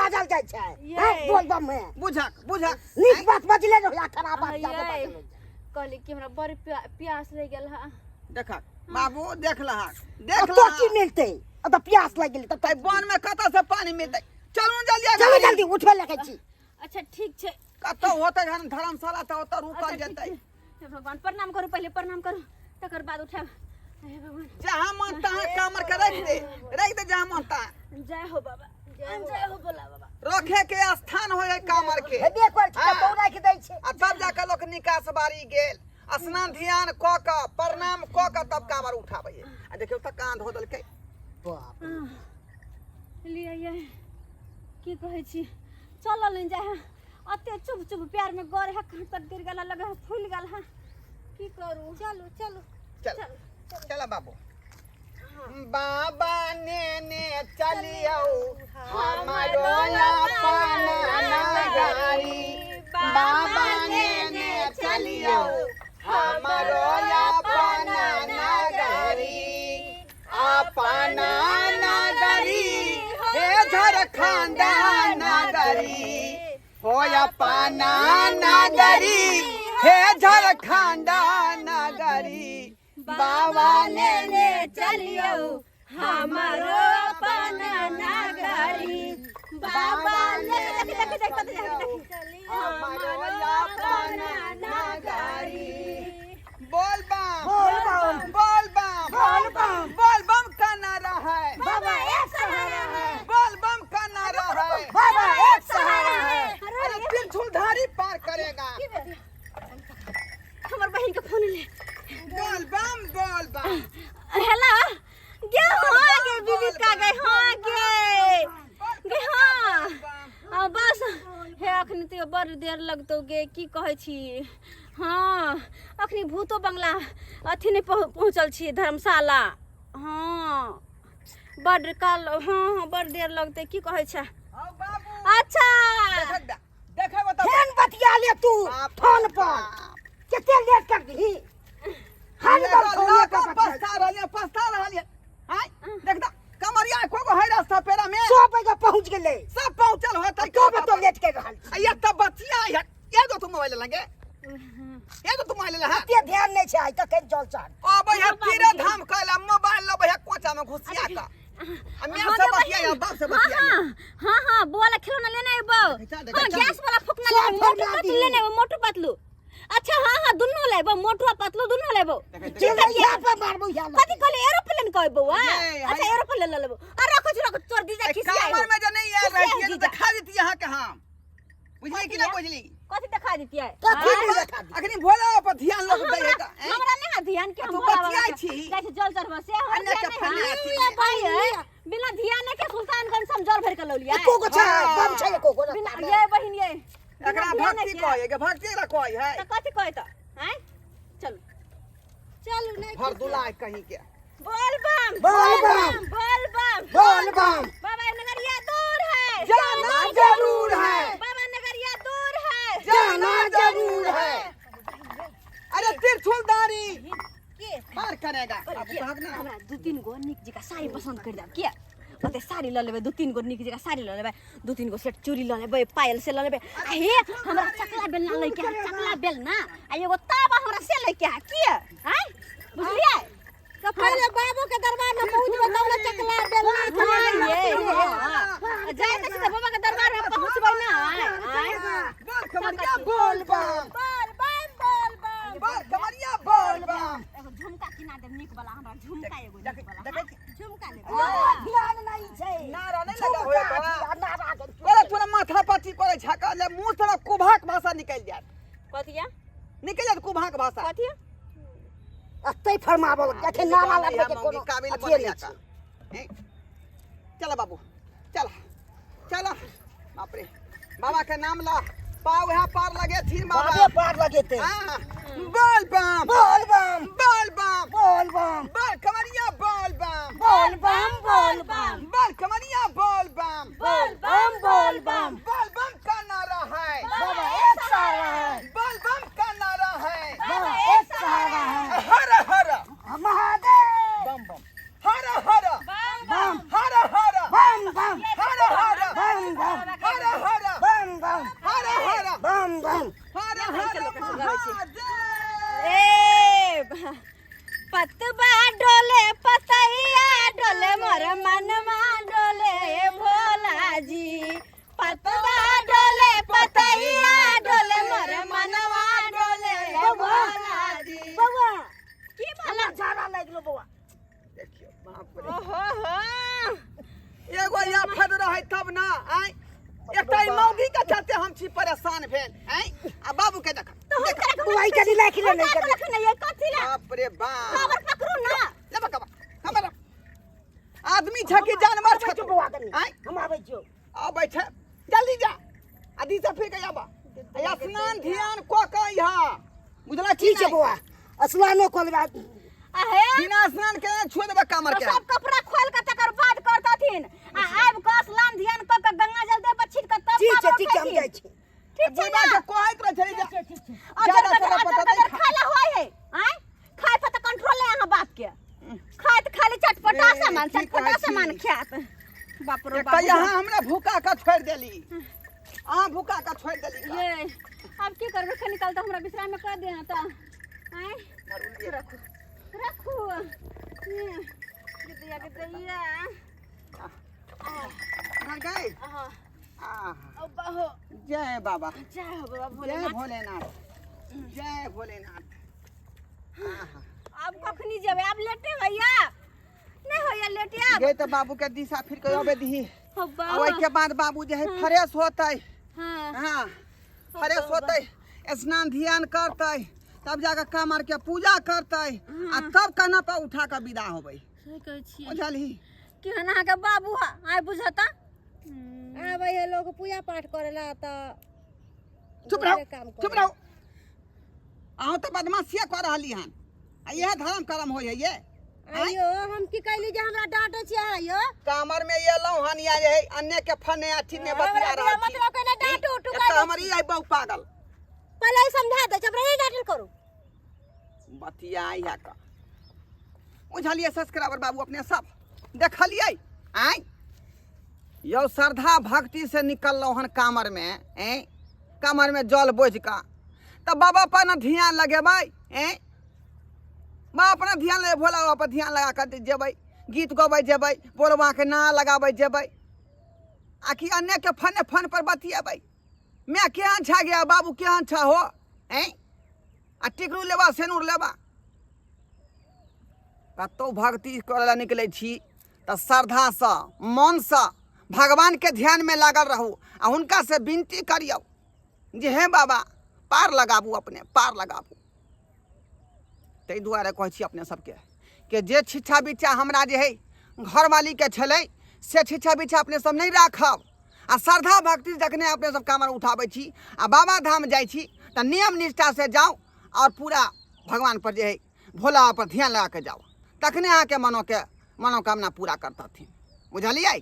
बाजल जाय छै बोल बम में बुझक बुझक नीक बात बजले रहो खराब बात जाके बाजल कहली कि हमरा बड़ प्यास रह गेल हा देख बाबू देख लहा तो की मिलते अब प्यास लग गेल त वन में कत से पानी मिलते चलू जल्दी चलो जल्दी उठबे लगे छी अच्छा ठीक छै कत होते धर्मशाला त ओत रुकल जेतै हे भगवान प्रणाम करू पहले प्रणाम करू तकर बाद उठाब हे भगवान जहां मन तहां कामर के रख दे जहां मन तहां जय हो बाबा जय हो बोला बाबा रखे के स्थान हो है कामर के हे देख पर तो राख दै छै आ तब जाके लोक निकास बारी गेल स्नान ध्यान क क प्रणाम क क तब कामर उठाबै आ देखियो त कांध हो दलकै बाप लिया ये की कहै छी चलल नहीं जाय अते चुप चुप प्यार में गड़ है कहां तक गिर गेला लगे फूल गेल है की करू चलो चलो चल चला बाबू बाबा ने चलियो हमारो अपना नगरी बाबा ने चलियो हमारो अपना नगरी अपना नगरी हे झारखंड नगरी हो अपना नगरी हे झारखंड नगरी बाबा ने चलियो हमारो अपना नगरी बाबा ने हमारो अपना नगरी बोल बम बोल बम का नारा है बाबा एक सहारा है बोल बम का नारा है बाबा एक सहारा है अरे त्रिशूलधारी पार करेगा हमर बहन के फोन ले बोल बम हेलो गे हां गे बीबी का गए हां गे हां बस हे अखनी तो बड़ देर लगतो गे की कहै छी हां अखनी भूतो बंगला अथी नहीं पहुंचल छी धर्मशाला हां बड़ काल हां बड़ देर लगते की कहै छ अच्छा देखा बता फेन बतिया ले तू फोन पर केते लेट कर दी हाल पस्ता रहलिए हाय देख दा कमरिया को है रास्ता पेरा में सब जगह पहुंच गेले सब पहुंचल होतै तो तो लेट के रहल ये त बचिया है एगो तू मोबाइल लगे एगो तू मोबाइल लहा ते ध्यान नहीं छै त के चल चल ओ भैया तीरे धाम कहला मोबाइल लो भैया कोचा में घुसिया का मैं सब बतिया बाप से बतिया हां बोला खिलौना लेने आबो हां गैस वाला फुकना लेने मोटू पतलू लेने आबो मोटू पतलू अच्छा हां दुन्नो लेबो मोटू पतलू दुन्नो लेबो चल यहां पे मारबो यहां कथि कहले एरोप्लेन कहबो अच्छा एरोप्लेन ले लेबो अरे रखो तोर दी जा खिसिया कामर में जे नहीं आ रही है तो खा देती यहां के हम बुझली कि ना बुझली कथि दिखा देती है अखनी भोला पर ध्यान लोग दे है हमरा नहीं ध्यान के हम बतिया छी जैसे जल चढ़वा से अन्य के फने बिना ध्यान के सुल्तानगंज से जल भर के लो लिया को छै बम छै को बिना ये बहिन ये एकरा भक्ति कहै के भक्ति रा कहै है त कथि कहै त हैं चलो नहीं भर दुलाय कहीं के बोल बम बाबा नगरिया दूर है जाना जरूर है बाबा नगरिया दूर है जाना जरूर है अरे त्रिशूलधारी के पार करेगा हमरा दू तीन गो निक जी का साड़ी पसंद कर देब के ओते साड़ी ल लेबे दू तीन गो निक जी का साड़ी ल लेबे दू तीन गो सेट चूड़ी ल लेबे पायल से ल लेबे आ हे हमरा चकला बेलना लइके चकला बेलना आ एगो तावा हमरा से लइके है के हैं बुझलिए तो पहले बाबू के दरबार में पहुंचबे तब ना चकला बेलना ये जाय त सीधा बाबा के दरबार में पहुंचबे ना बोल कमरिया बोल बम बोल कमरिया बोल बम एगो झुमका किना दे निक वाला हमरा झुमका एगो निक वाला झुमका ले ध्यान नहीं छै नारा नहीं लगा होय नारा बोले तोरा माथा पट्टी पड़े छका ले मुंह से कुभाक भाषा निकल जात कथिया निकल जात कुभाक भाषा कथिया अतै फरमाबो देखे नारा लगे के कोनो काबिल अथिए बनिया नहीं का छै। चला बाबू चला बाप रे बाबा के नाम ला पाव है पार लगे थी बाबा बाबे पार लगे थे बोल बम बोल बम बोल कमरिया बोल बम बोल बम बोल कमरिया बोल बम बोल बम बोल बम का नारा है बाबा एक सहारा है बोल बम का नारा है बाबा एक सहारा है हर हर महादेव बम बम हर हर बम हर हर बम हर हर बम है तब ना आई एकटा ई मौगी के चलते हम छी परेशान भेल आई आ बाबू के देख तो हम करे बुआ के दिला खिले नहीं कर रख नहीं ये कथी ला बाप रे बाप खबर पकड़ू ना ले बका खबर आदमी छ कि जानवर छ चुप बुआ के आई हम आबै छियो आ बैठे जल्दी जा आदि से फिर के आबा आ स्नान ध्यान को के यहाँ बुझला ठीक है बुआ स्नानो खोलबा आहे बिना स्नान के छोड़ देबा कामर के सब कपड़ा खोल के तकर बाद करतथिन आ आब के स्नान ध्यान क के गंगा जल दे पर छिट के तब ठीक है हम जाय छी ठीक छै बुढ़ा ना के कहैत रह चली जा ज्यादा ज्यादा पता नहीं खाला होय है आय खाय पर तो कंट्रोल है यहां बाप के खाय त खाली चटपटा सामान खात बाप रे बाप यहाँ हमरा भूखा का छोड़ देली भूखा का छोड़ देली ये अब की करबे के निकल तो हमरा विश्राम में कर देना त आय रखू ये गिद्दिया घर गए अब हो जय बाबा जय हो बाबा जय भोलेनाथ भोलेनाथ जय भोलेनाथ अब कखनी जेबे अब लेटे भैया नहीं होया लेटे अब गए तो बाबू के दिशा फिर के अबे दी अब्बा ओइ के बाद बाबू जे है फ्रेश होतै हां हां फ्रेश होतै स्नान ध्यान करतै तब जाकर कामर के पूजा करतै आ तब कना पर उठा के विदा होबै सही कहै छी बुझलही केहना के बाबू आय बुझता आबै है लोग पूजा पाठ करेला त चुप रहो अहाँ तो बदमाशिया कर रहली हन आ यह धर्म कर्म होय है ये आयो हम की कहली जे हमरा डांटे छी आयो कामर में ये लौ हन या है अन्य के फने अथी ने बतिया रहा छी मतलब के डांटो एक तो हमारी आई बहु पागल पहले ही समझा दे जब रही डांटल करू बतिया या का बुझलिए सब्सक्राइबर बाबू अपने सब देखलिए आई यो श्रद्धा भक्ति से निकल हन कामर में कामर में जल बोझ का तब बाबा पर न ध्यान लगे भाई बाबा अपना ध्यान लगे भोला बाबा पर ध्यान लगा कर जेबै गीत गबै जेबै बोलबा के ना लगाबै जेबै आखि अन्य के फन पर बतिएबै मैं केहन छा गया बाबू केहन छा हो आ टिकरू लेबा सेनुर लेबा कतौ भक्ति करला निकलै छी तऽ श्रद्धा से मन से भगवान के ध्यान में लागल रहू आ हुनका से विनती करियौ जे हे बाबा पार लगाबू अपने पार लगाबू ताहि दुआरे कहै छी अपने सबके कि जे छिछा बिछा हमरा जे है घरवाली के छलै से छिछा बिछा अपने सब नहीं राखब आ श्रद्धा भक्ति जखने अपने सब कामर उठाबै छी आ बाबा धाम जाइ छी तऽ नियम निष्ठा से जाओ और पूरा भगवान पर जे है भोला पर ध्यान लगा के जाओ तखने अहाँके मनोकामना पूरा करतथिन बुझलियै।